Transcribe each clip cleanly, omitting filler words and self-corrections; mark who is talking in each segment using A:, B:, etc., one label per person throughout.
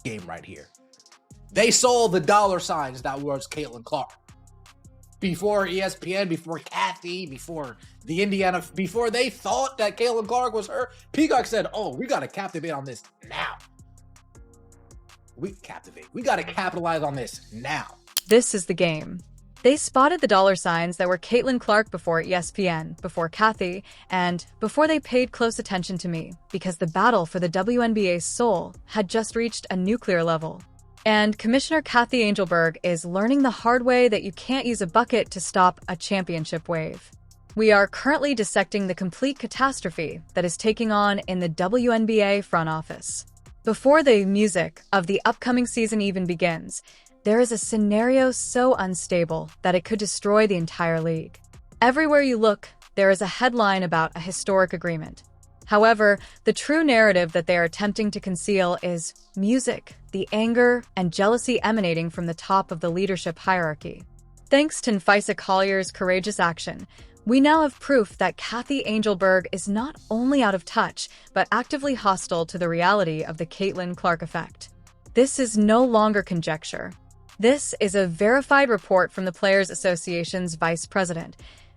A: game right here. They saw the dollar signs that was Caitlin Clark. Before ESPN, before Cathy, before the Indiana, before they thought that Caitlin Clark was her, Peacock said, oh, we got to captivate on this now. We got to capitalize on this now.
B: This is the game. They spotted the dollar signs that were Caitlin Clark before ESPN, before Cathy, and before they paid close attention to me, because the battle for the WNBA's soul had just reached a nuclear level. And Commissioner Cathy Engelbert is learning the hard way that you can't use a bucket to stop a championship wave. We are currently dissecting the complete catastrophe that is taking on in the WNBA front office. Before the music of the upcoming season even begins, there is a scenario so unstable that it could destroy the entire league. Everywhere you look, there is a headline about a historic agreement. However, the true narrative that they are attempting to conceal is music, the anger and jealousy emanating from the top of the leadership hierarchy. Thanks to Nfisa Collier's courageous action, we now have proof that Cathy Engelbert is not only out of touch, but actively hostile to the reality of the Caitlin Clark effect. This is no longer conjecture. This is a verified report from the Players Association's vice president,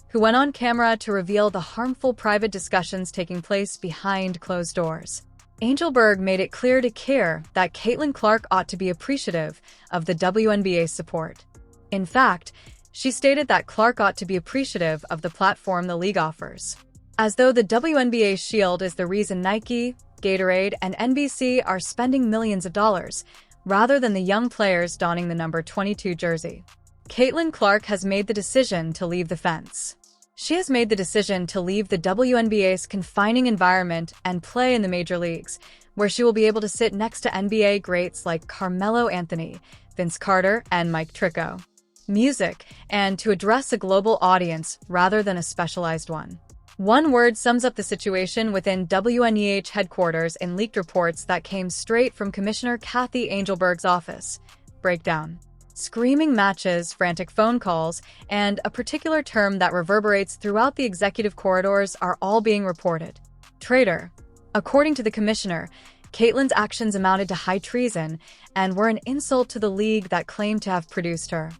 B: who went on camera to reveal the harmful private discussions taking place behind closed doors. Engelbert made it clear to Care that Caitlin Clark ought to be appreciative of the WNBA's support. In fact, she stated that Clark ought to be appreciative of the platform the league offers. As though the WNBA shield is the reason Nike, Gatorade, and NBC are spending millions of dollars, rather than the young players donning the number 22 jersey. Caitlin Clark has made the decision to leave the fence. She has made the decision to leave the WNBA's confining environment and play in the major leagues, where she will be able to sit next to NBA greats like Carmelo Anthony, Vince Carter, and Mike Tricco. Music, and to address a global audience rather than a specialized one. One word sums up the situation within WNEH headquarters in leaked reports that came straight from Commissioner Cathy Engelbert's office: breakdown. Screaming matches, frantic phone calls, and a particular term that reverberates throughout the executive corridors are all being reported: traitor. According to the commissioner, Caitlin's actions amounted to high treason and were an insult to the league that claimed to have produced her.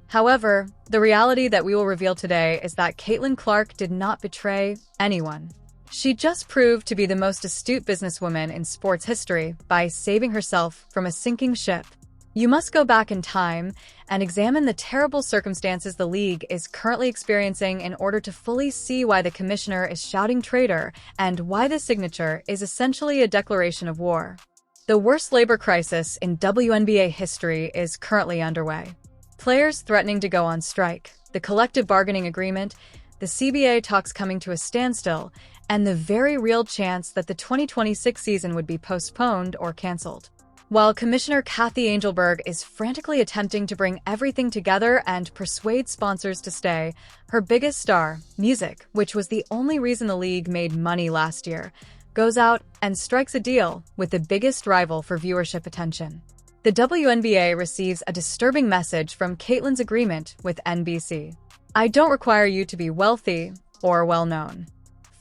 B: However, the reality that we will reveal today is that Caitlin Clark did not betray anyone. She just proved to be the most astute businesswoman in sports history by saving herself from a sinking ship. You must go back in time and examine the terrible circumstances the league is currently experiencing in order to fully see why the commissioner is shouting traitor and why the signature is essentially a declaration of war. The worst labor crisis in WNBA history is currently underway. Players threatening to go on strike, the collective bargaining agreement, the CBA talks coming to a standstill, and the very real chance that the 2026 season would be postponed or canceled. While Commissioner Cathy Engelbert is frantically attempting to bring everything together and persuade sponsors to stay, her biggest star, music, which was the only reason the league made money last year, goes out and strikes a deal with the biggest rival for viewership attention. The WNBA receives a disturbing message from Caitlin's agreement with NBC. I don't require you to be wealthy or well-known.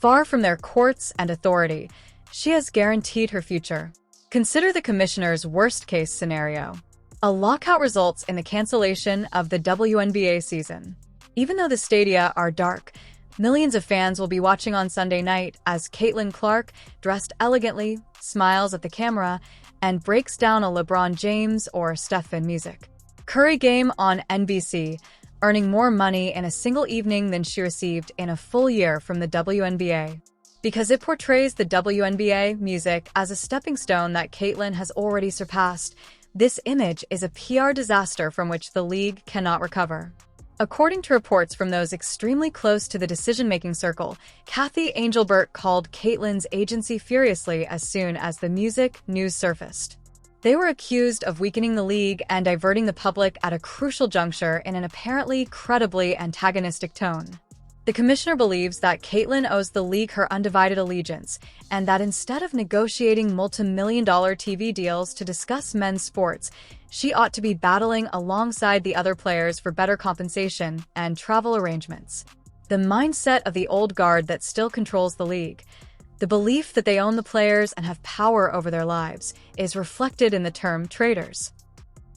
B: Far from their courts and authority, she has guaranteed her future. Consider the commissioner's worst-case scenario. A lockout results in the cancellation of the WNBA season. Even though the stadia are dark, millions of fans will be watching on Sunday night as Caitlin Clark, dressed elegantly, smiles at the camera, and breaks down a LeBron James or Stephen music Curry game on NBC, earning more money in a single evening than she received in a full year from the WNBA. Because it portrays the WNBA music as a stepping stone that Caitlin has already surpassed, this image is a PR disaster from which the league cannot recover. According to reports from those extremely close to the decision-making circle, Cathy Engelbert called Caitlin's agency furiously as soon as the music news surfaced. They were accused of weakening the league and diverting the public at a crucial juncture in an apparently credibly antagonistic tone. The commissioner believes that Caitlin owes the league her undivided allegiance, and that instead of negotiating multi-million-dollar TV deals to discuss men's sports, she ought to be battling alongside the other players for better compensation and travel arrangements. The mindset of the old guard that still controls the league. The belief that they own the players and have power over their lives is reflected in the term traitors.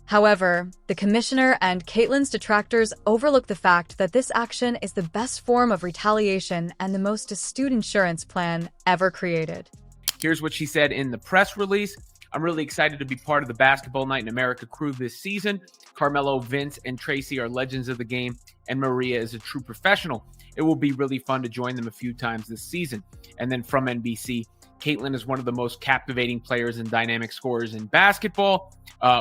B: However, the commissioner and Caitlyn's detractors overlook the fact that this action is the best form of retaliation and the most astute insurance plan ever created.
C: Here's what she said in the press release. I'm really excited to be part of the Basketball Night in America crew this season. Carmelo, Vince, and Tracy are legends of the game, and Maria is a true professional. It will be really fun to join them a few times this season. And then from NBC, Caitlyn is one of the most captivating players and dynamic scorers in basketball.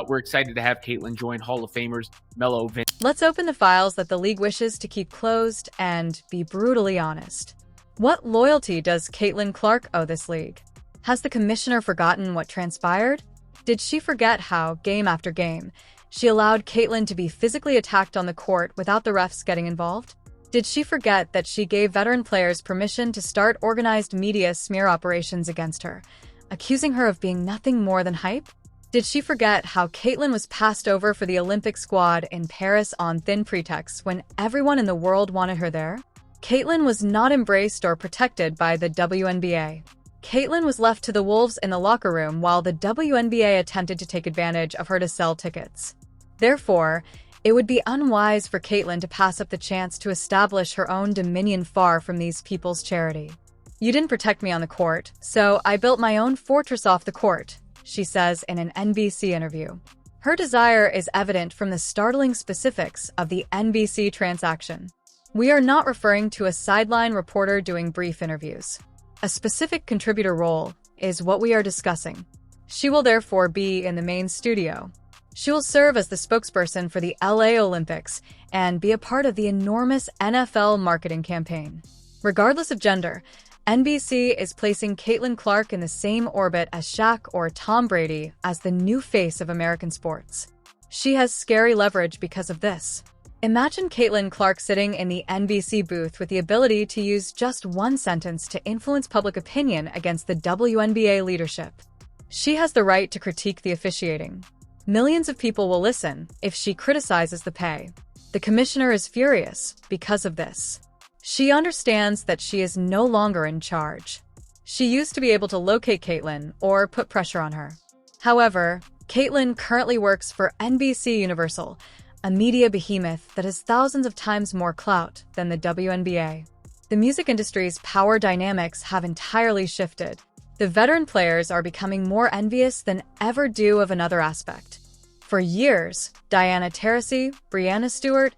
C: We're excited to have Caitlyn join Hall of Famers Melo, Vince.
B: Let's open the files that the league wishes to keep closed and be brutally honest. What loyalty does Caitlyn Clark owe this league? Has the commissioner forgotten what transpired? Did she forget how, game after game, she allowed Caitlyn to be physically attacked on the court without the refs getting involved? Did she forget that she gave veteran players permission to start organized media smear operations against her, accusing her of being nothing more than hype? Did she forget how Caitlyn was passed over for the Olympic squad in Paris on thin pretexts when everyone in the world wanted her there? Caitlyn was not embraced or protected by the WNBA. Caitlyn was left to the wolves in the locker room while the WNBA attempted to take advantage of her to sell tickets. Therefore, it would be unwise for Caitlyn to pass up the chance to establish her own dominion far from these people's charity. "You didn't protect me on the court, so I built my own fortress off the court," she says in an NBC interview. Her desire is evident from the startling specifics of the NBC transaction. We are not referring to a sideline reporter doing brief interviews. A specific contributor role is what we are discussing. She will therefore be in the main studio. She will serve as the spokesperson for the LA Olympics and be a part of the enormous NFL marketing campaign. Regardless of gender, NBC is placing Caitlyn Clark in the same orbit as Shaq or Tom Brady as the new face of American sports. She has scary leverage because of this. Imagine Caitlyn Clark sitting in the NBC booth with the ability to use just one sentence to influence public opinion against the WNBA leadership. She has the right to critique the officiating. Millions of people will listen if she criticizes the pay. The commissioner is furious because of this. She understands that she is no longer in charge. She used to be able to locate Caitlyn or put pressure on her. However, Caitlyn currently works for NBC Universal, a media behemoth that has thousands of times more clout than the WNBA. The music industry's power dynamics have entirely shifted. The veteran players are becoming more envious than ever do of another aspect. For years, Diana Taurasi, Breanna Stewart,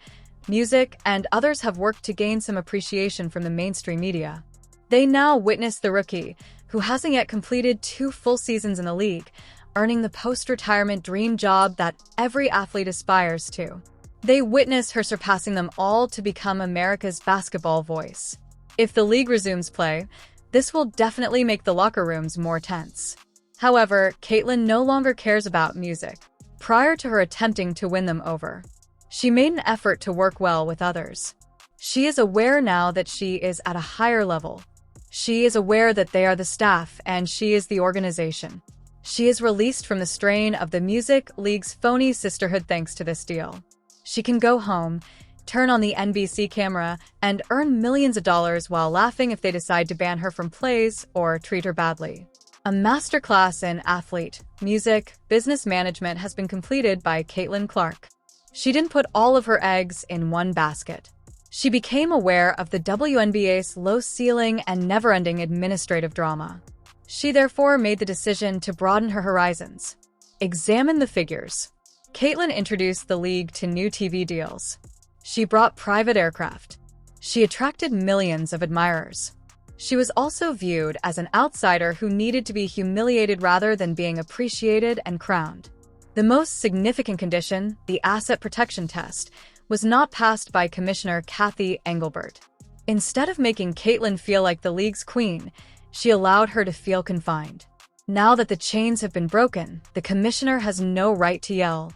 B: music, and others have worked to gain some appreciation from the mainstream media. They now witness the rookie, who hasn't yet completed 2 full seasons in the league, earning the post-retirement dream job that every athlete aspires to. They witness her surpassing them all to become America's basketball voice. If the league resumes play, this will definitely make the locker rooms more tense. However, Caitlyn no longer cares about music. Prior to her attempting to win them over, she made an effort to work well with others. She is aware now that she is at a higher level. She is aware that they are the staff and she is the organization. She is released from the strain of the music league's phony sisterhood thanks to this deal. She can go home, turn on the NBC camera, and earn millions of dollars while laughing if they decide to ban her from plays or treat her badly. A masterclass in athlete, music, business management has been completed by Caitlyn Clark. She didn't put all of her eggs in one basket. She became aware of the WNBA's low ceiling and never-ending administrative drama. She therefore made the decision to broaden her horizons. Examine the figures. Caitlyn introduced the league to new TV deals. She brought private aircraft. She attracted millions of admirers. She was also viewed as an outsider who needed to be humiliated rather than being appreciated and crowned. The most significant condition, the asset protection test, was not passed by Commissioner Cathy Engelbert. Instead of making Caitlyn feel like the league's queen, she allowed her to feel confined. Now that the chains have been broken, the commissioner has no right to yell,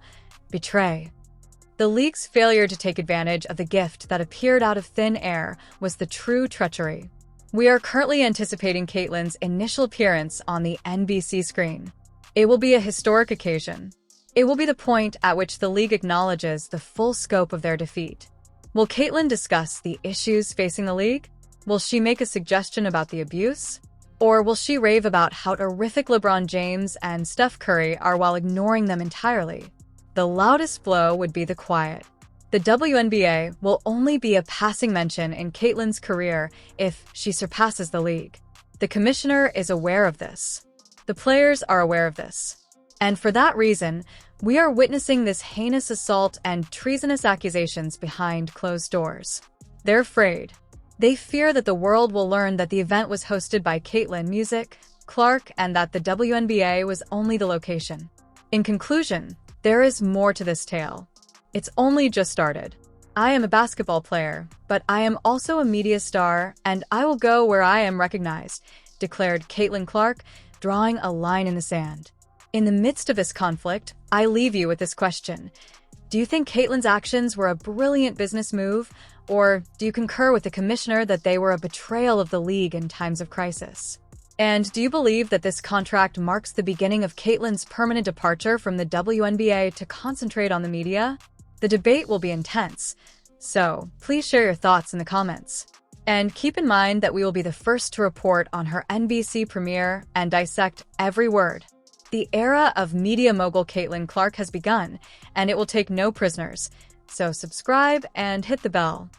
B: "Betray." The league's failure to take advantage of the gift that appeared out of thin air was the true treachery. We are currently anticipating Caitlyn's initial appearance on the NBC screen. It will be a historic occasion. It will be the point at which the league acknowledges the full scope of their defeat. Will Caitlyn discuss the issues facing the league? Will she make a suggestion about the abuse? Or will she rave about how terrific LeBron James and Steph Curry are while ignoring them entirely? The loudest blow would be the quiet. The WNBA will only be a passing mention in Caitlyn's career if she surpasses the league. The commissioner is aware of this. The players are aware of this. And for that reason, we are witnessing this heinous assault and treasonous accusations behind closed doors. They're afraid. They fear that the world will learn that the event was hosted by Caitlyn Music, Clark, and that the WNBA was only the location. In conclusion, there is more to this tale. It's only just started. I am a basketball player, but I am also a media star, and I will go where I am recognized, declared Caitlyn Clark, drawing a line in the sand. In the midst of this conflict, I leave you with this question. Do you think Caitlyn's actions were a brilliant business move, or do you concur with the commissioner that they were a betrayal of the league in times of crisis? And do you believe that this contract marks the beginning of Caitlyn's permanent departure from the WNBA to concentrate on the media? The debate will be intense, so please share your thoughts in the comments. And keep in mind that we will be the first to report on her NBC premiere and dissect every word. The era of media mogul Caitlyn Clark has begun, and it will take no prisoners. So subscribe and hit the bell.